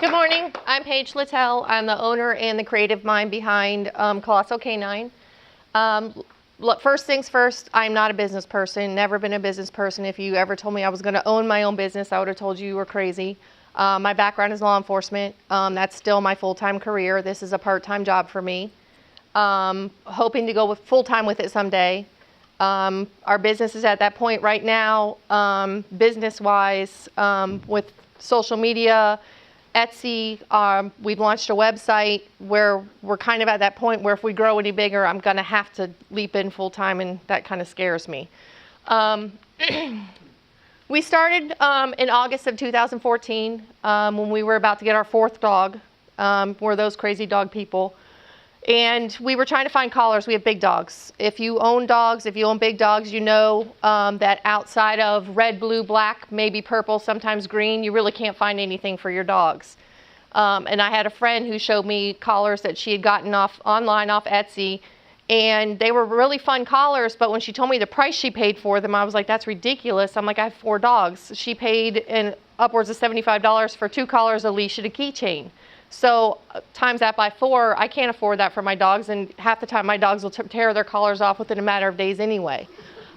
Good morning. I'm Paige Littell. I'm the owner and the creative mind behind Kolossal Canine. First things first, I'm not a business person, never been a business person. If you ever told me I was going to own my own business, I would have told you were crazy. My background is law enforcement. That's still my full-time career. This is a part-time job for me. Hoping to go with full-time with it someday. Our business is at that point right now, business-wise, with social media, Etsy. We've launched a website where we're kind of at that point where if we grow any bigger, I'm going to have to leap in full-time, and that kind of scares me. We started in August of 2014 when we were about to get our fourth dog. We're those crazy dog people. And we were trying to find collars. We have big dogs. If you own dogs, if you own big dogs, you know that outside of red, blue, black, maybe purple, sometimes green, you really can't find anything for your dogs. And I had a friend who showed me collars that she had gotten online off Etsy, and they were really fun collars, but when she told me the price she paid for them, I was like, that's ridiculous. I'm like, I have 4 dogs. She paid upwards of $75 for 2 collars, a leash, and a keychain. So times that by 4, I can't afford that for my dogs, and half the time my dogs will tear their collars off within a matter of days anyway.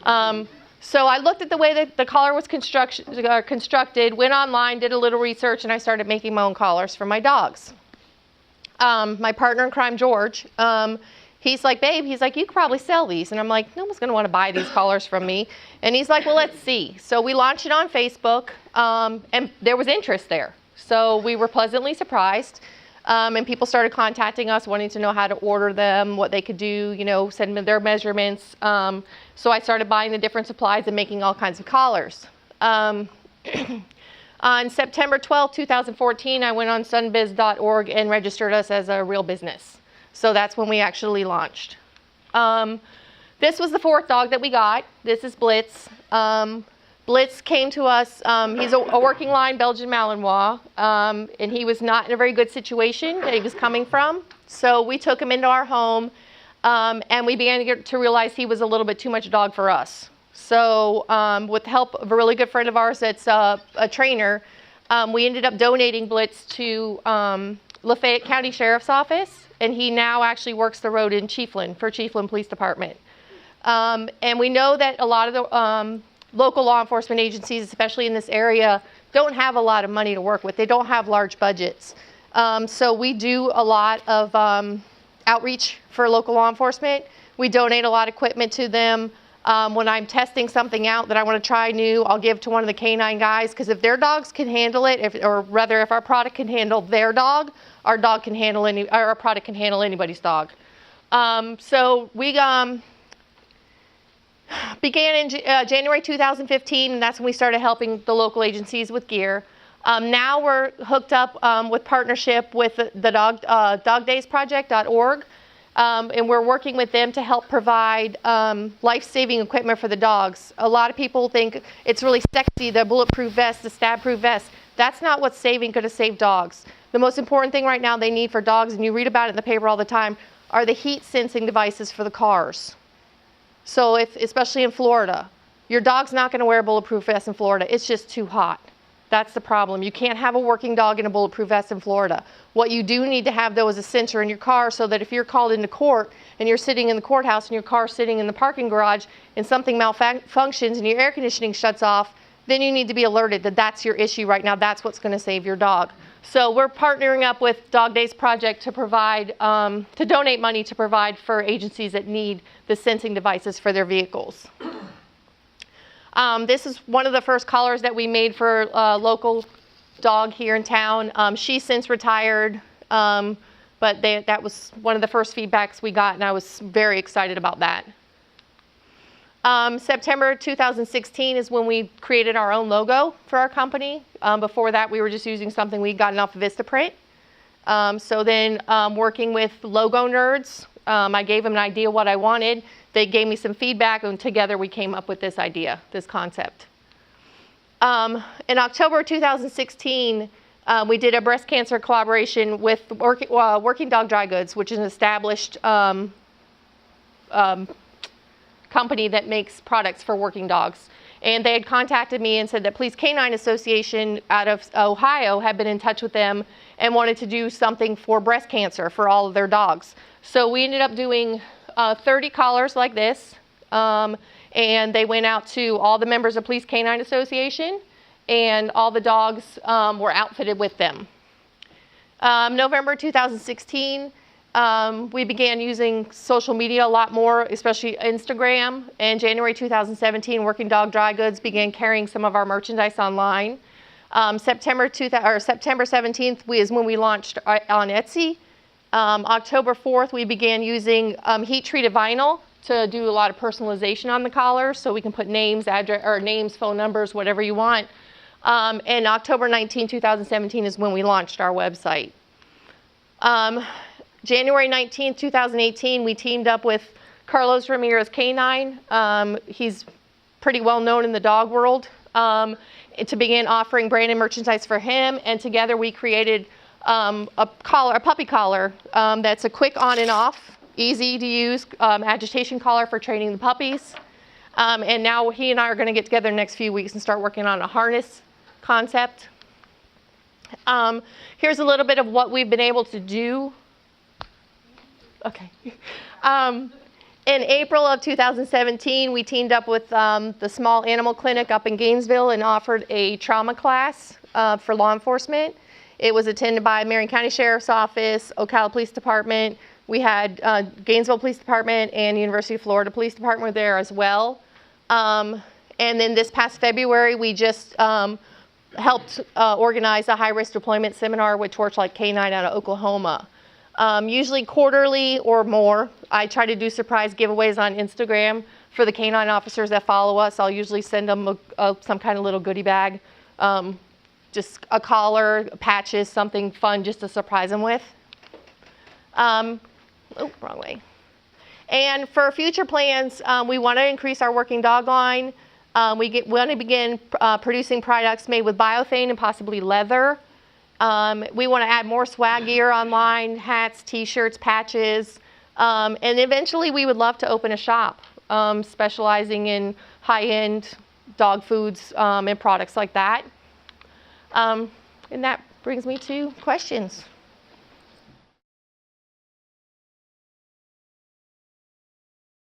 So I looked at the way that the collar was constructed, went online, did a little research, and I started making my own collars for my dogs. My partner in crime, George, he's like, babe, he's like, you could probably sell these. And I'm like, no one's going to want to buy these collars from me. And he's like, well, let's see. So we launched it on Facebook, and there was interest there. So we were pleasantly surprised, and people started contacting us, wanting to know how to order them, what they could do, you know, send them their measurements. So I started buying the different supplies and making all kinds of collars. On September 12, 2014, I went on sunbiz.org and registered us as a real business. So that's when we actually launched. This was the 4th dog that we got. This is Blitz. Blitz came to us, he's a working line Belgian Malinois, and he was not in a very good situation that he was coming from. So we took him into our home, and we began to realize he was a little bit too much dog for us. So with the help of a really good friend of ours that's a trainer, we ended up donating Blitz to Lafayette County Sheriff's Office, and he now actually works the road in Chiefland for Chiefland Police Department. And we know that a lot of the local law enforcement agencies, especially in this area, don't have a lot of money to work with. They don't have large budgets. So we do a lot of outreach for local law enforcement. We donate a lot of equipment to them. When I'm testing something out that I want to try new, I'll give to one of the canine guys, because if their dogs can handle it, if our product can handle their dog, our product can handle anybody's dog. So we began in January 2015, and that's when we started helping the local agencies with gear. Now we're hooked up with partnership with the dogdaysproject.org, and we're working with them to help provide life-saving equipment for the dogs. A lot of people think it's really sexy, the bulletproof vest, the stab-proof vest. That's not what's going to save dogs. The most important thing right now they need for dogs, and you read about it in the paper all the time, are the heat-sensing devices for the cars. So especially in Florida, your dog's not going to wear a bulletproof vest in Florida. It's just too hot. That's the problem. You can't have a working dog in a bulletproof vest in Florida. What you do need to have, though, is a sensor in your car, so that if you're called into court and you're sitting in the courthouse and your car's sitting in the parking garage and something malfunctions and your air conditioning shuts off, then you need to be alerted that that's your issue right now. That's what's going to save your dog. So we're partnering up with Dog Days Project to provide, to donate money to provide for agencies that need the sensing devices for their vehicles. This is one of the first collars that we made for a local dog here in town. She's since retired, but that was one of the first feedbacks we got, and I was very excited about that. September 2016 is when we created our own logo for our company. Before that, we were just using something we'd gotten off of Vistaprint. So then working with logo nerds, I gave them an idea what I wanted. They gave me some feedback, and together we came up with this idea, this concept. In October 2016, we did a breast cancer collaboration with Working Dog Dry Goods, which is an established company that makes products for working dogs. And they had contacted me and said that Police Canine Association out of Ohio had been in touch with them and wanted to do something for breast cancer for all of their dogs. So we ended up doing 30 collars like this, and they went out to all the members of Police Canine Association, and all the dogs were outfitted with them. November 2016, we began using social media a lot more, especially Instagram. And January 2017, Working Dog Dry Goods began carrying some of our merchandise online. September 17th is when we launched on Etsy. October 4th, we began using heat-treated vinyl to do a lot of personalization on the collars, so we can put names, address, or names, phone numbers, whatever you want. And October 19, 2017 is when we launched our website. January 19, 2018, we teamed up with Ramirez Canine. He's pretty well known in the dog world, to begin offering branded merchandise for him. And together we created a puppy collar that's a quick on and off, easy to use agitation collar for training the puppies. And now he and I are going to get together the next few weeks and start working on a harness concept. Here's a little bit of what we've been able to do. Okay. In April of 2017, we teamed up with the Small Animal Clinic up in Gainesville and offered a trauma class for law enforcement. It was attended by Marion County Sheriff's Office, Ocala Police Department. We had Gainesville Police Department and University of Florida Police Department were there as well. And then this past February, we just helped organize a high-risk deployment seminar with Torchlight Canine out of Oklahoma. Usually quarterly or more. I try to do surprise giveaways on Instagram for the canine officers that follow us. I'll usually send them some kind of little goodie bag, just a collar, patches, something fun just to surprise them with. Oh, wrong way. And for future plans, we want to increase our working dog line. We want to begin producing products made with biothane and possibly leather. We want to add more swag gear online, hats, t-shirts, patches, and eventually we would love to open a shop specializing in high-end dog foods and products like that. And that brings me to questions.